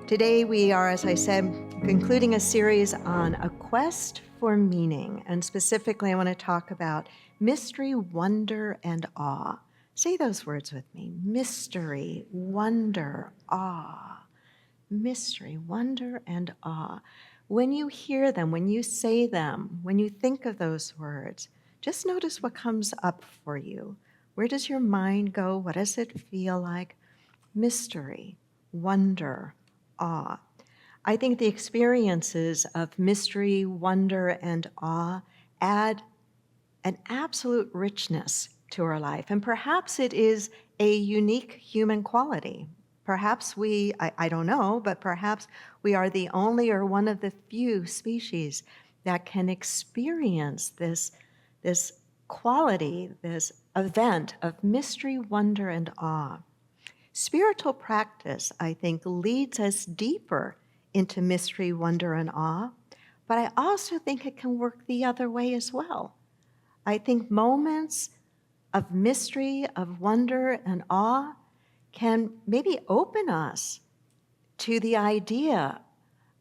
Today we are, as I said, concluding a series on a quest for meaning. And specifically, I want to talk about mystery, wonder, and awe. Say those words with me. Mystery, wonder, awe. Mystery, wonder, and awe. When you hear them, when you say them, when you think of those words, just notice what comes up for you. Where does your mind go? What does it feel like? Mystery, wonder, awe. I think the experiences of mystery, wonder, and awe add an absolute richness to our life. And perhaps it is a unique human quality. Perhaps I don't know, but perhaps we are the only or one of the few species that can experience this quality, this event of mystery, wonder, and awe. Spiritual practice, I think, leads us deeper into mystery, wonder, and awe, but I also think it can work the other way as well. I think moments of mystery, of wonder, and awe can maybe open us to the idea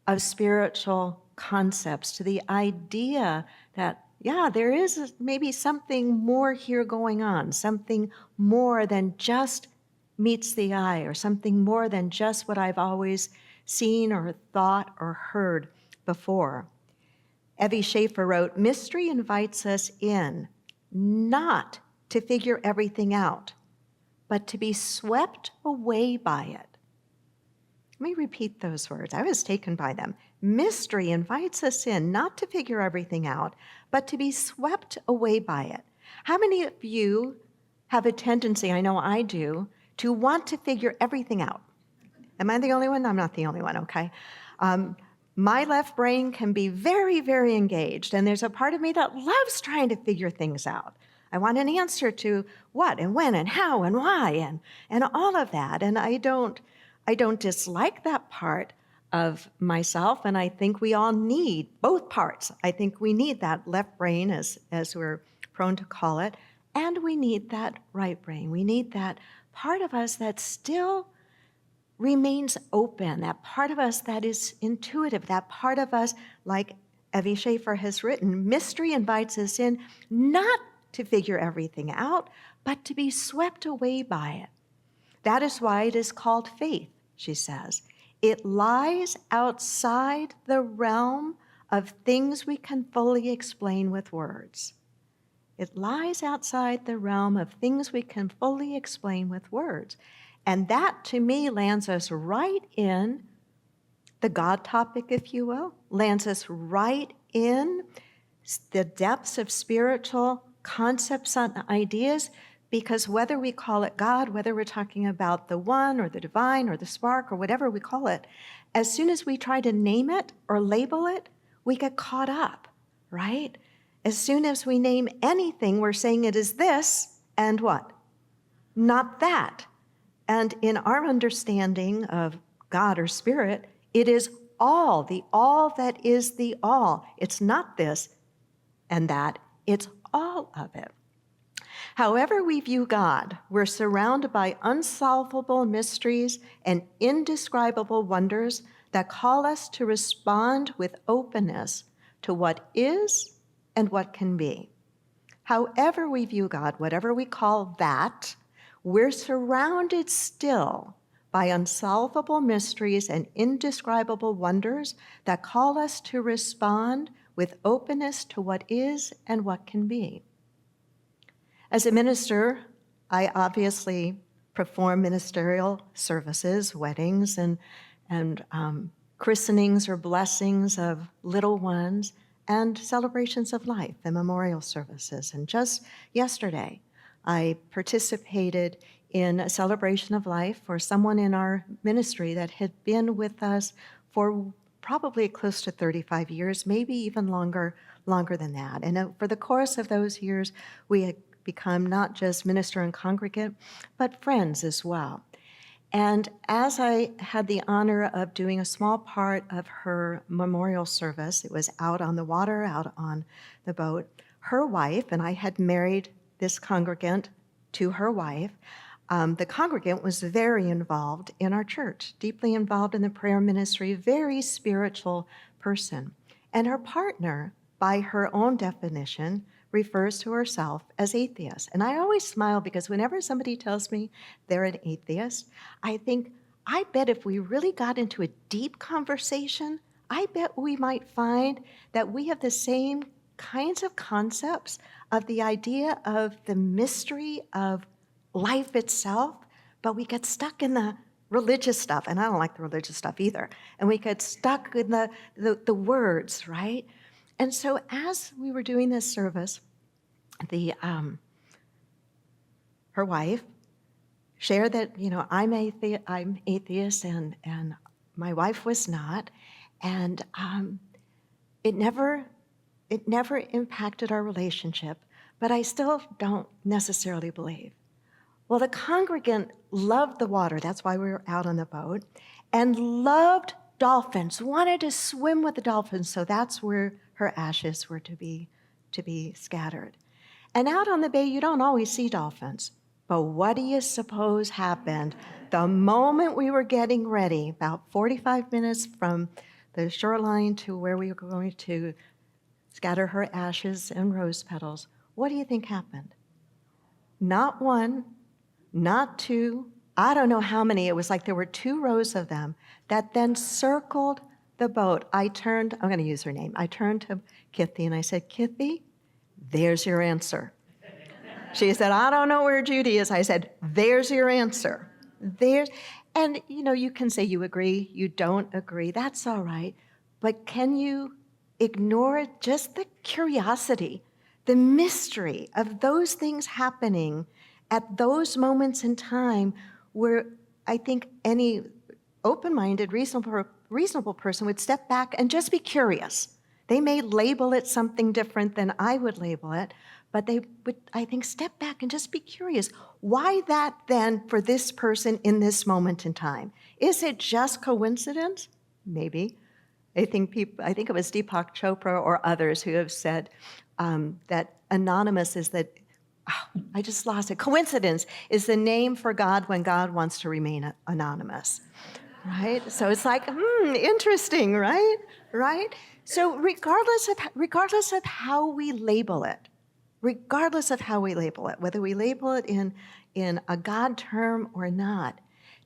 of spiritual concepts, to the idea that, yeah, there is maybe something more here going on, something more than just meets the eye, or something more than just what I've always seen or thought or heard before. Evie Schaefer wrote, "Mystery invites us in, not to figure everything out, but to be swept away by it." Let me repeat those words. I was taken by them. Mystery invites us in, not to figure everything out, but to be swept away by it. How many of you have a tendency, I know I do, to want to figure everything out? Am I the only one? I'm not the only one, okay? My left brain can be very, very engaged, and there's a part of me that loves trying to figure things out. I want an answer to what and when and how and why and all of that. And I don't dislike that part of myself, and I think we all need both parts. I think we need that left brain, as we're prone to call it, and we need that right brain. We need that part of us that still remains open, that part of us that is intuitive, that part of us, like Evie Schaefer has written, mystery invites us in not to figure everything out, but to be swept away by it. That is why it is called faith, she says. It lies outside the realm of things we can fully explain with words. It lies outside the realm of things we can fully explain with words. And that, to me, lands us right in the God topic, if you will, lands us right in the depths of spiritual concepts and ideas, because whether we call it God, whether we're talking about the one or the divine or the spark or whatever we call it, as soon as we try to name it or label it, we get caught up, right? As soon as we name anything, we're saying it is this and what? Not that. And in our understanding of God or spirit, it is all, the all that is the all. It's not this and that, it's all of it. However we view God, we're surrounded by unsolvable mysteries and indescribable wonders that call us to respond with openness to what is and what can be. However we view God, whatever we call that, we're surrounded still by unsolvable mysteries and indescribable wonders that call us to respond with openness to what is and what can be. As a minister, I obviously perform ministerial services, weddings, and christenings or blessings of little ones, and celebrations of life and memorial services. And just yesterday, I participated in a celebration of life for someone in our ministry that had been with us for probably close to 35 years, maybe even longer than that. And for the course of those years, we had become not just minister and congregant, but friends as well. And as I had the honor of doing a small part of her memorial service, it was out on the water, out on the boat, her wife, and I had married this congregant to her wife, The congregant was very involved in our church, deeply involved in the prayer ministry, very spiritual person. And her partner, by her own definition, refers to herself as atheist. And I always smile because whenever somebody tells me they're an atheist, I think, I bet if we really got into a deep conversation, I bet we might find that we have the same kinds of concepts of the idea of the mystery of life itself, but we get stuck in the religious stuff, and I don't like the religious stuff either, and we get stuck in the words, right? And so as we were doing this service, her wife shared that, I'm atheist, and my wife was not, and it never impacted our relationship, but I still don't necessarily believe. Well, the congregant loved the water, that's why we were out on the boat, and loved dolphins, wanted to swim with the dolphins, so that's where her ashes were to be scattered. And out on the bay, you don't always see dolphins, but what do you suppose happened the moment we were getting ready, about 45 minutes from the shoreline to where we were going to scatter her ashes and rose petals? What do you think happened? Not one, not two, I don't know how many. It was like there were 2 rows of them that then circled the boat. I'm going to use her name. I turned to Kithy and I said, Kithy, there's your answer. She said, I don't know where Judy is. I said, there's your answer. And you can say you agree, you don't agree, that's all right. But can you ignore just the curiosity, the mystery of those things happening at those moments in time where I think any open-minded, reasonable person would step back and just be curious. They may label it something different than I would label it, but they would, I think, step back and just be curious. Why that then for this person in this moment in time? Is it just coincidence? Maybe. I think it was Deepak Chopra or others who have said that anonymous is that, I just lost it. Coincidence is the name for God when God wants to remain anonymous, right? So it's like, interesting, right? Right? So regardless of how we label it, whether we label it in a God term or not,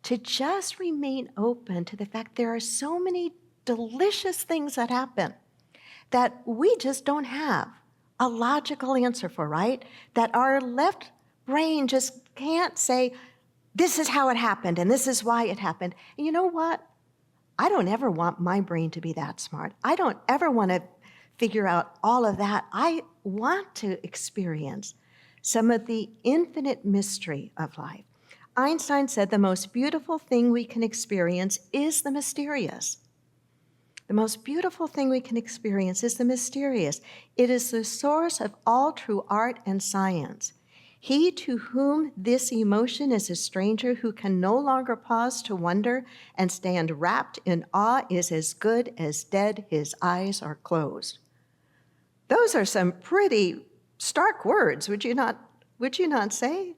to just remain open to the fact there are so many delicious things that happen that we just don't have a logical answer for, right? That our left brain just can't say, this is how it happened and this is why it happened. And you know what? I don't ever want my brain to be that smart. I don't ever want to figure out all of that. I want to experience some of the infinite mystery of life. Einstein said the most beautiful thing we can experience is the mysterious. The most beautiful thing we can experience is the mysterious. It is the source of all true art and science. He to whom this emotion is a stranger, who can no longer pause to wonder and stand wrapped in awe, is as good as dead. His eyes are closed. Those are some pretty stark words, would you not say?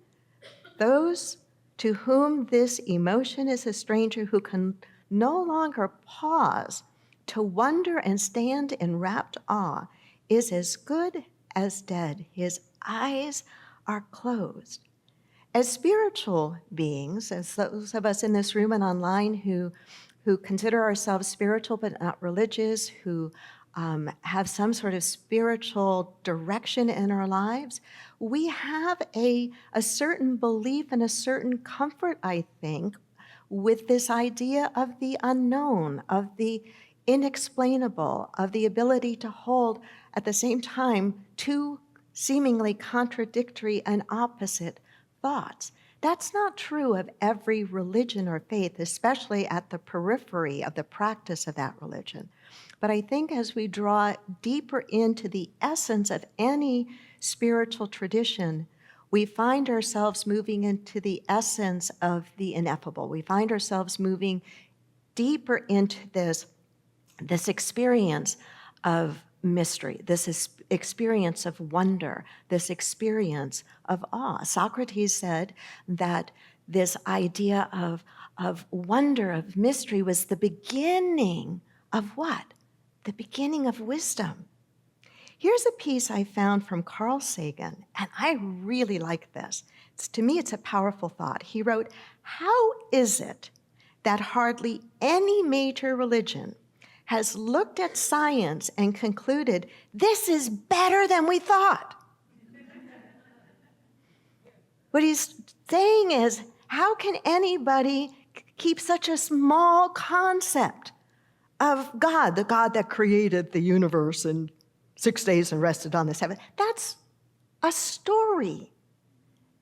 Those to whom this emotion is a stranger, who can no longer pause to wonder and stand in rapt awe, is as good as dead. His eyes are closed. As spiritual beings, as those of us in this room and online who consider ourselves spiritual but not religious, who have some sort of spiritual direction in our lives, we have a certain belief and a certain comfort, I think, with this idea of the unknown, of the inexplainable, of the ability to hold at the same time 2 seemingly contradictory and opposite thoughts. That's not true of every religion or faith, especially at the periphery of the practice of that religion. But I think as we draw deeper into the essence of any spiritual tradition, we find ourselves moving into the essence of the ineffable. We find ourselves moving deeper into this experience of mystery, this experience of wonder, this experience of awe. Socrates said that this idea of wonder, of mystery, was the beginning of what? The beginning of wisdom. Here's a piece I found from Carl Sagan, and I really like this. To me, it's a powerful thought. He wrote, "How is it that hardly any major religion has looked at science and concluded, this is better than we thought?" What he's saying is, how can anybody keep such a small concept of God, the God that created the universe in 6 days and rested on the seventh? That's a story.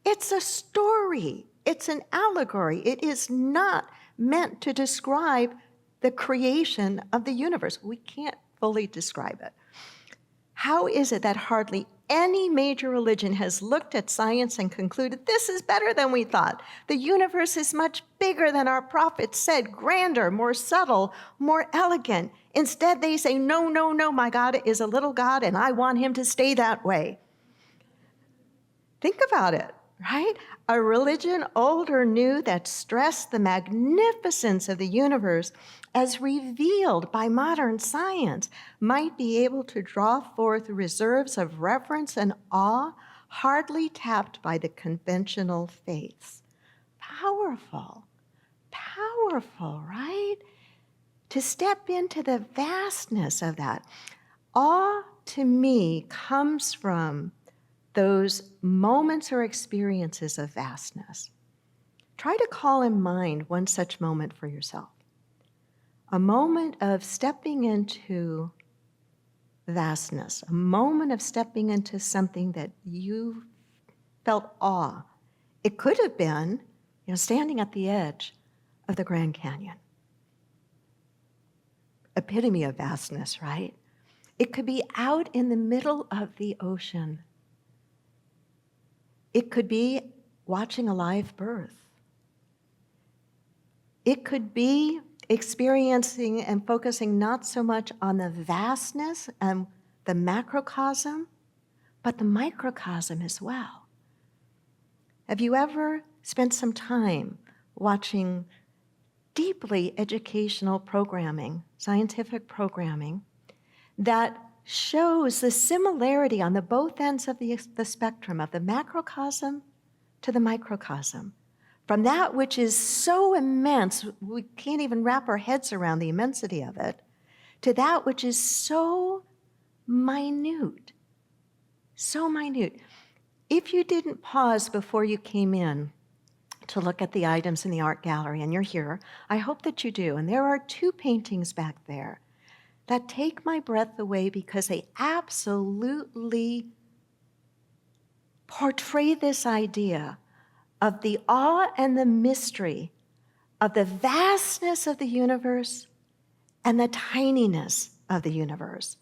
It's a story. It's an allegory. It is not meant to describe the creation of the universe. We can't fully describe it. How is it that hardly any major religion has looked at science and concluded, this is better than we thought? The universe is much bigger than our prophets said, grander, more subtle, more elegant. Instead, they say, no, no, no, my God is a little God, and I want him to stay that way. Think about it, right? A religion, old or new, that stressed the magnificence of the universe as revealed by modern science might be able to draw forth reserves of reverence and awe hardly tapped by the conventional faiths. Powerful, powerful, right? To step into the vastness of that. Awe, to me, comes from those moments or experiences of vastness. Try to call in mind one such moment for yourself. A moment of stepping into vastness, a moment of stepping into something that you felt awe. It could have been, standing at the edge of the Grand Canyon. Epitome of vastness, right? It could be out in the middle of the ocean. It could be watching a live birth. It could be experiencing and focusing not so much on the vastness and the macrocosm, but the microcosm as well. Have you ever spent some time watching deeply educational programming, scientific programming, that shows the similarity on the both ends of the spectrum of the macrocosm to the microcosm? From that which is so immense, we can't even wrap our heads around the immensity of it, to that which is so minute, so minute. If you didn't pause before you came in to look at the items in the art gallery, and you're here, I hope that you do. And there are 2 paintings back there that take my breath away because they absolutely portray this idea of the awe and the mystery of the vastness of the universe and the tininess of the universe.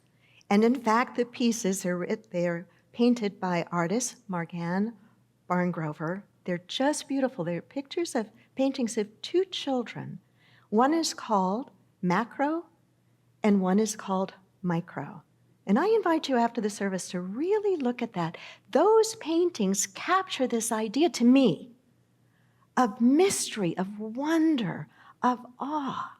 And in fact, the pieces, they're painted by artist Margan Barngrover. They're just beautiful. They're paintings of 2 children. One is called Macro and one is called Micro. And I invite you after the service to really look at that. Those paintings capture this idea to me of mystery, of wonder, of awe.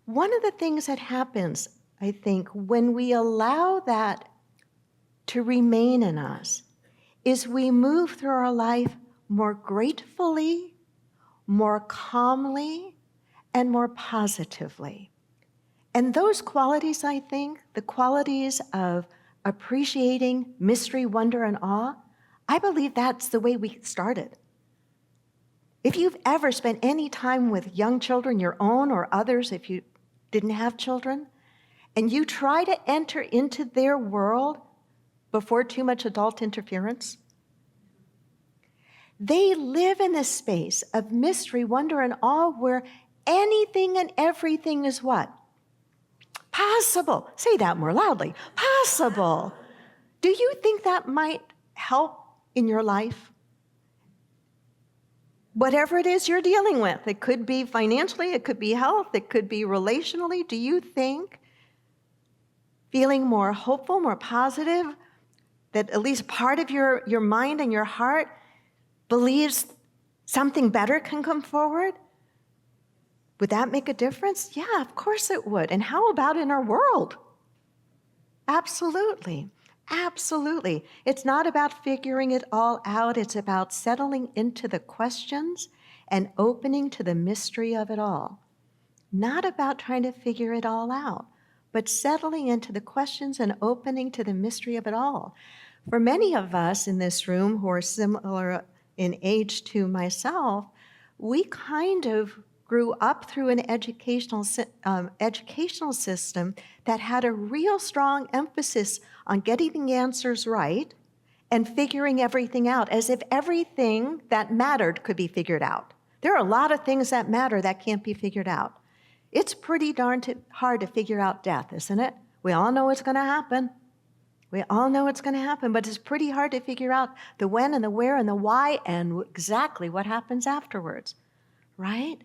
One of the things that happens, I think, when we allow that to remain in us is we move through our life more gratefully, more calmly, and more positively. And those qualities, I think, the qualities of appreciating mystery, wonder, and awe, I believe that's the way we started. If you've ever spent any time with young children, your own or others, if you didn't have children, and you try to enter into their world before too much adult interference, they live in this space of mystery, wonder, and awe where anything and everything is what? Possible. Say that more loudly. Possible. Do you think that might help in your life? Whatever it is you're dealing with, it could be financially, it could be health, it could be relationally. Do you think feeling more hopeful, more positive, that at least part of your mind and your heart believes something better can come forward? Would that make a difference? Yeah, of course it would. And how about in our world? Absolutely. Absolutely. It's not about figuring it all out. It's about settling into the questions and opening to the mystery of it all. Not about trying to figure it all out, but settling into the questions and opening to the mystery of it all. For many of us in this room who are similar in age to myself, we kind of grew up through an educational system that had a real strong emphasis on getting the answers right and figuring everything out, as if everything that mattered could be figured out. There are a lot of things that matter that can't be figured out. It's pretty darn hard to figure out death, isn't it? We all know it's going to happen. We all know it's going to happen, but it's pretty hard to figure out the when and the where and the why and exactly what happens afterwards, right?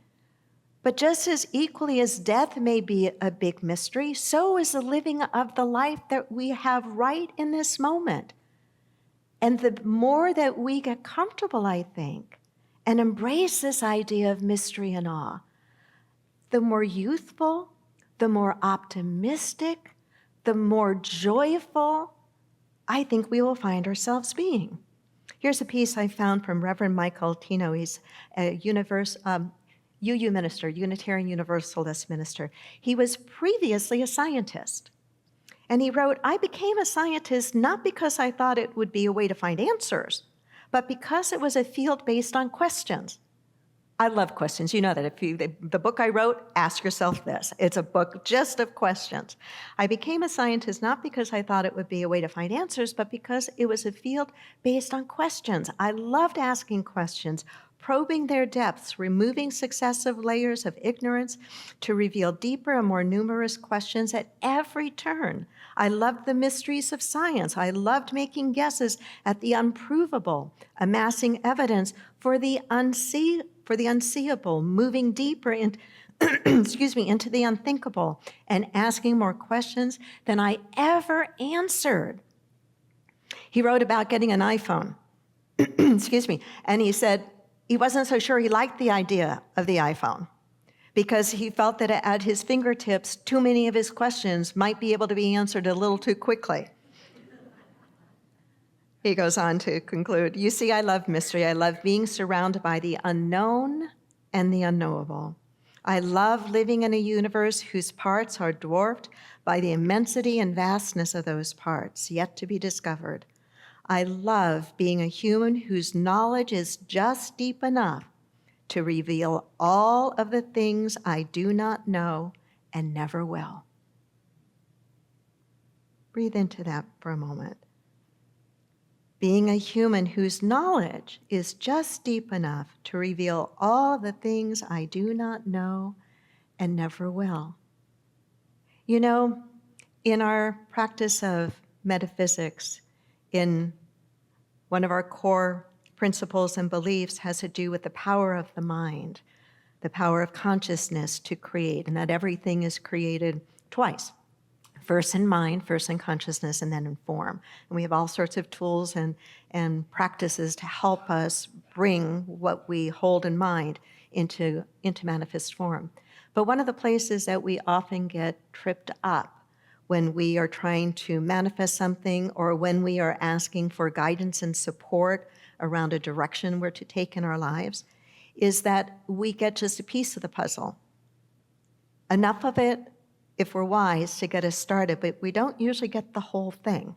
But just as equally as death may be a big mystery, so is the living of the life that we have right in this moment. And the more that we get comfortable, I think, and embrace this idea of mystery and awe, the more youthful, the more optimistic, the more joyful I think we will find ourselves being. Here's a piece I found from Reverend Michael Tino. He's a UU minister, Unitarian Universalist minister. He was previously a scientist. And he wrote, "I became a scientist not because I thought it would be a way to find answers, but because it was a field based on questions." I love questions. You know that. The book I wrote, Ask Yourself This. It's a book just of questions. "I became a scientist not because I thought it would be a way to find answers, but because it was a field based on questions. I loved asking questions, probing their depths, removing successive layers of ignorance to reveal deeper and more numerous questions at every turn. I loved the mysteries of science. I loved making guesses at the unprovable, amassing evidence for the unseeable, moving deeper into the unthinkable, and asking more questions than I ever answered." He wrote about getting an iPhone, and he said he wasn't so sure he liked the idea of the iPhone because he felt that at his fingertips, too many of his questions might be able to be answered a little too quickly. He goes on to conclude, "You see, I love mystery. I love being surrounded by the unknown and the unknowable. I love living in a universe whose parts are dwarfed by the immensity and vastness of those parts yet to be discovered. I love being a human whose knowledge is just deep enough to reveal all of the things I do not know and never will." Breathe into that for a moment. Being a human whose knowledge is just deep enough to reveal all the things I do not know and never will. You know, in our practice of metaphysics, in one of our core principles and beliefs has to do with the power of the mind, the power of consciousness to create, and that everything is created twice. First in mind, first in consciousness, and then in form. And we have all sorts of tools and practices to help us bring what we hold in mind into manifest form. But one of the places that we often get tripped up when we are trying to manifest something or when we are asking for guidance and support around a direction we're to take in our lives is that we get just a piece of the puzzle. Enough of it, if we're wise, to get us started, but we don't usually get the whole thing,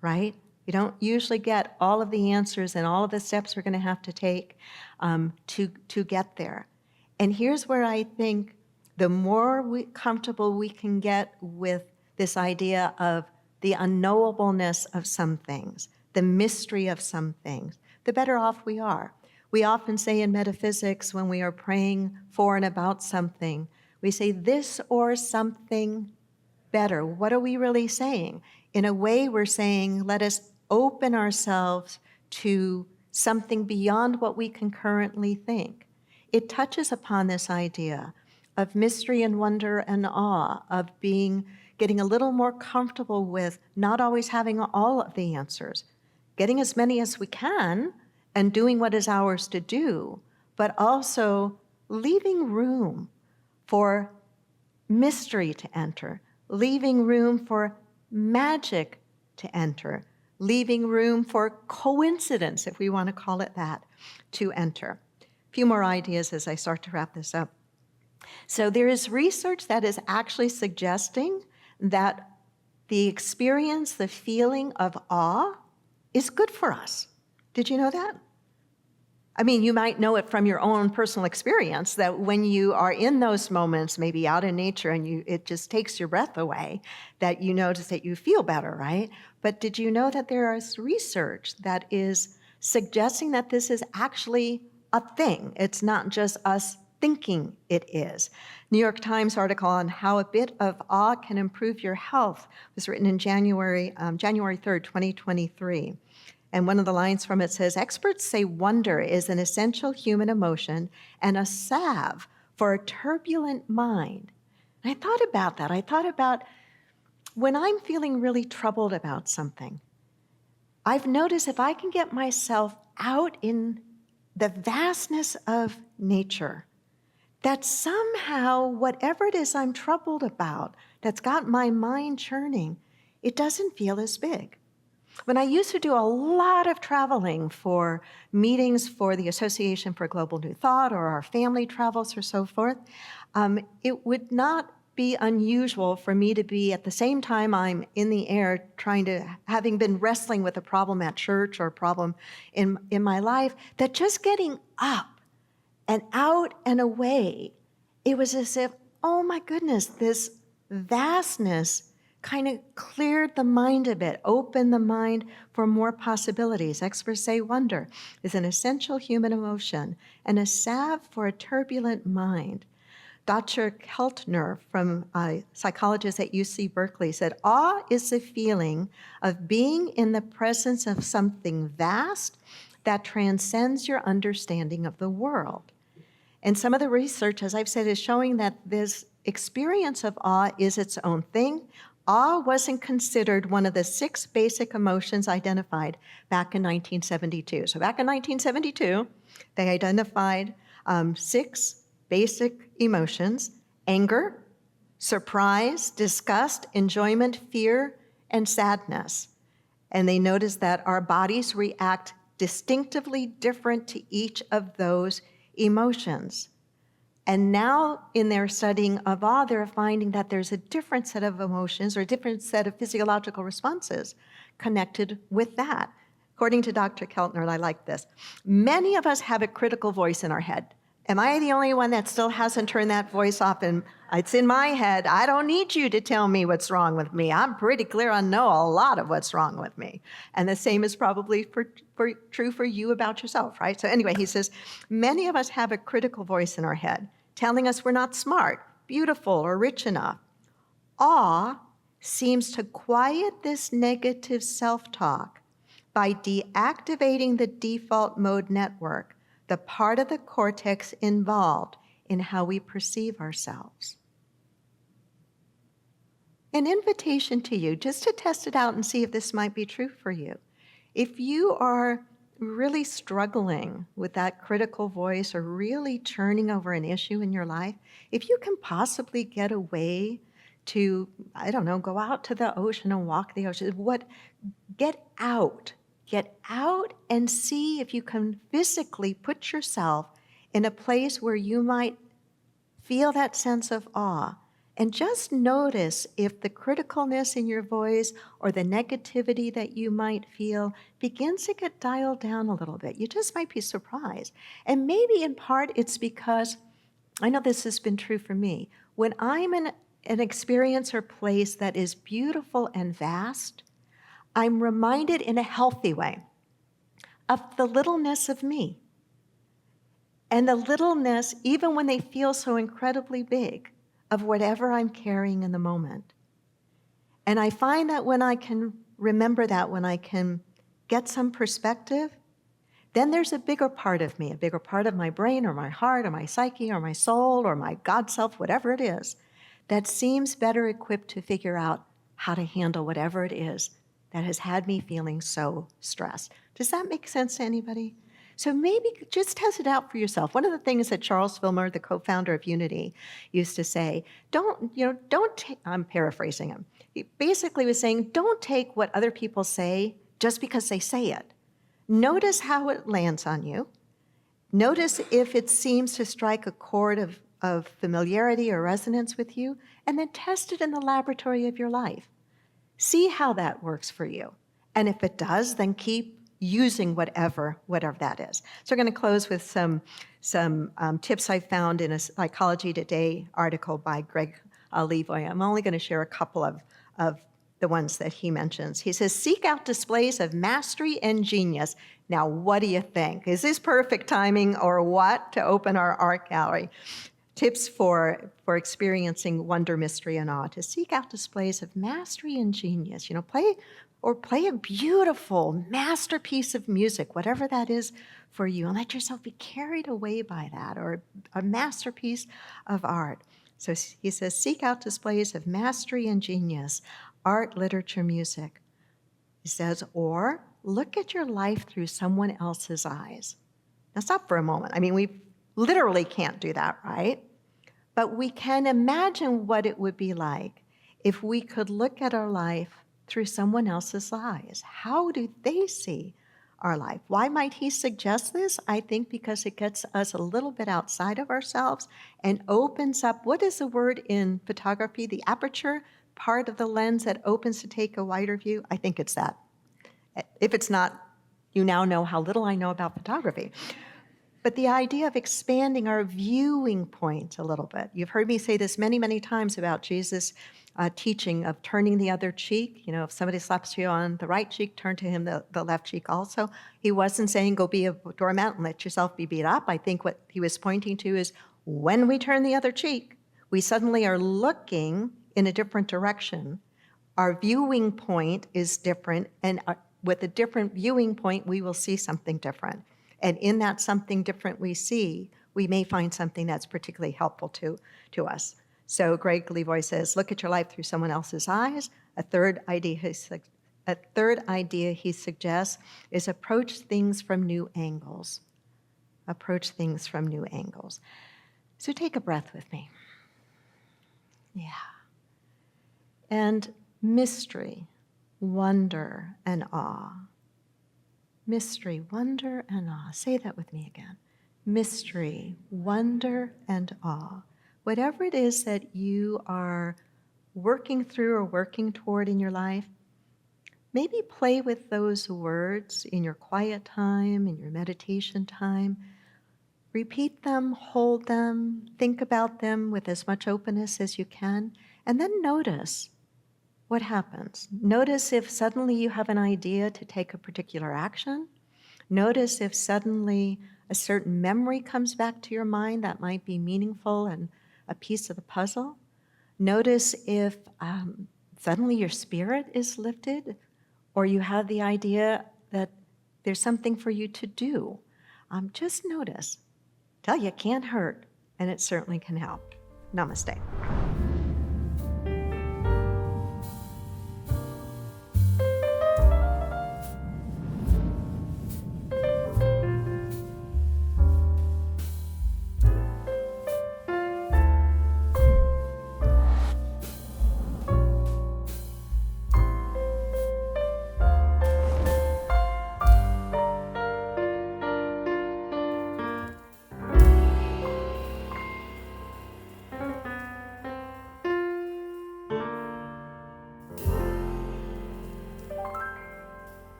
right? We don't usually get all of the answers and all of the steps we're going to have to take to get there. And here's where I think the more comfortable we can get with this idea of the unknowableness of some things, the mystery of some things, the better off we are. We often say in metaphysics when we are praying for and about something, we say this or something better. What are we really saying? In a way, we're saying, let us open ourselves to something beyond what we can currently think. It touches upon this idea of mystery and wonder and awe, of getting a little more comfortable with not always having all of the answers, getting as many as we can and doing what is ours to do, but also leaving room for mystery to enter, leaving room for magic to enter, leaving room for coincidence, if we want to call it that, to enter. A few more ideas as I start to wrap this up. So there is research that is actually suggesting that the experience, the feeling of awe is good for us. Did you know that? I mean, you might know it from your own personal experience that when you are in those moments, maybe out in nature, and it just takes your breath away, that you notice that you feel better, right? But did you know that there is research that is suggesting that this is actually a thing? It's not just us thinking it is. New York Times article on how a bit of awe can improve your health was written in January 3rd, 2023. And one of the lines from it says, experts say wonder is an essential human emotion and a salve for a turbulent mind. And I thought about that. I thought about when I'm feeling really troubled about something, I've noticed if I can get myself out in the vastness of nature, that somehow whatever it is I'm troubled about, that's got my mind churning, it doesn't feel as big. When I used to do a lot of traveling for meetings for the Association for Global New Thought or our family travels or so forth, it would not be unusual for me to be at the same time I'm in the air having been wrestling with a problem at church or a problem in my life, that just getting up and out and away, it was as if, oh my goodness, this vastness kind of cleared the mind a bit, opened the mind for more possibilities. Experts say wonder is an essential human emotion and a salve for a turbulent mind. Dr. Keltner, from psychologist at UC Berkeley, said, awe is the feeling of being in the presence of something vast that transcends your understanding of the world. And some of the research, as I've said, is showing that this experience of awe is its own thing. Awe wasn't considered one of the 6 basic emotions identified back in 1972. So back in 1972, they identified 6 basic emotions: anger, surprise, disgust, enjoyment, fear, and sadness. And they noticed that our bodies react distinctively different to each of those emotions. And now in their studying of awe, they're finding that there's a different set of emotions or a different set of physiological responses connected with that. According to Dr. Keltner, and I like this, many of us have a critical voice in our head. Am I the only one that still hasn't turned that voice off? And it's in my head. I don't need you to tell me what's wrong with me. I'm pretty clear I know a lot of what's wrong with me. And the same is probably true for you about yourself, right? So anyway, he says, many of us have a critical voice in our head telling us we're not smart, beautiful, or rich enough. Awe seems to quiet this negative self-talk by deactivating the default mode network, the part of the cortex involved in how we perceive ourselves. An invitation to you just to test it out and see if this might be true for you. If you are really struggling with that critical voice or really churning over an issue in your life, if you can possibly get away to, I don't know, go out to the ocean and walk the ocean, get out and see if you can physically put yourself in a place where you might feel that sense of awe. And just notice if the criticalness in your voice or the negativity that you might feel begins to get dialed down a little bit. You just might be surprised. And maybe in part it's because, I know this has been true for me, when I'm in an experience or place that is beautiful and vast, I'm reminded in a healthy way of the littleness of me. And the littleness, even when they feel so incredibly big, of whatever I'm carrying in the moment. And I find that when I can remember that, when I can get some perspective, then there's a bigger part of me, a bigger part of my brain or my heart or my psyche or my soul or my God self, whatever it is, that seems better equipped to figure out how to handle whatever it is that has had me feeling so stressed. Does that make sense to anybody? So maybe just test it out for yourself. One of the things that Charles Filmer, the co-founder of Unity, used to say, I'm paraphrasing him. He basically was saying, don't take what other people say just because they say it. Notice how it lands on you. Notice if it seems to strike a chord of familiarity or resonance with you, and then test it in the laboratory of your life. See how that works for you. And if it does, then keep using whatever that is. So we're going to close with some tips I found in a Psychology Today article by Greg Levoy. I'm only going to share a couple of the ones that he mentions. He says, seek out displays of mastery and genius. Now, what do you think? Is this perfect timing or what to open our art gallery? Tips for experiencing wonder, mystery, and awe: to seek out displays of mastery and genius. Play a beautiful masterpiece of music, whatever that is for you, and let yourself be carried away by that, or a masterpiece of art. So he says, seek out displays of mastery and genius, art, literature, music. He says, or look at your life through someone else's eyes. Now stop for a moment. I mean, we literally can't do that, right? But we can imagine what it would be like if we could look at our life through someone else's eyes. How do they see our life? Why might he suggest this? I think because it gets us a little bit outside of ourselves and opens up, what is the word in photography? The aperture part of the lens that opens to take a wider view? I think it's that. If it's not, you now know how little I know about photography. But the idea of expanding our viewing point a little bit. You've heard me say this many, many times about Jesus' teaching of turning the other cheek. If somebody slaps you on the right cheek, turn to him the left cheek also. He wasn't saying go be a doormat and let yourself be beat up. I think what he was pointing to is when we turn the other cheek, we suddenly are looking in a different direction. Our viewing point is different, and with a different viewing point, we will see something different. And in that something different we see, we may find something that's particularly helpful to us. So Greg Levoy says, look at your life through someone else's eyes. A third idea he suggests is approach things from new angles. Approach things from new angles. So take a breath with me. Yeah. And mystery, wonder, and awe. Mystery, wonder, and awe. Say that with me again. Mystery, wonder, and awe. Whatever it is that you are working through or working toward in your life, maybe play with those words in your quiet time, in your meditation time. Repeat them, hold them, think about them with as much openness as you can, and then notice what happens. Notice if suddenly you have an idea to take a particular action. Notice if suddenly a certain memory comes back to your mind that might be meaningful and a piece of the puzzle. Notice if suddenly your spirit is lifted, or you have the idea that there's something for you to do. Just notice. Tell you, it can't hurt, and it certainly can help. Namaste.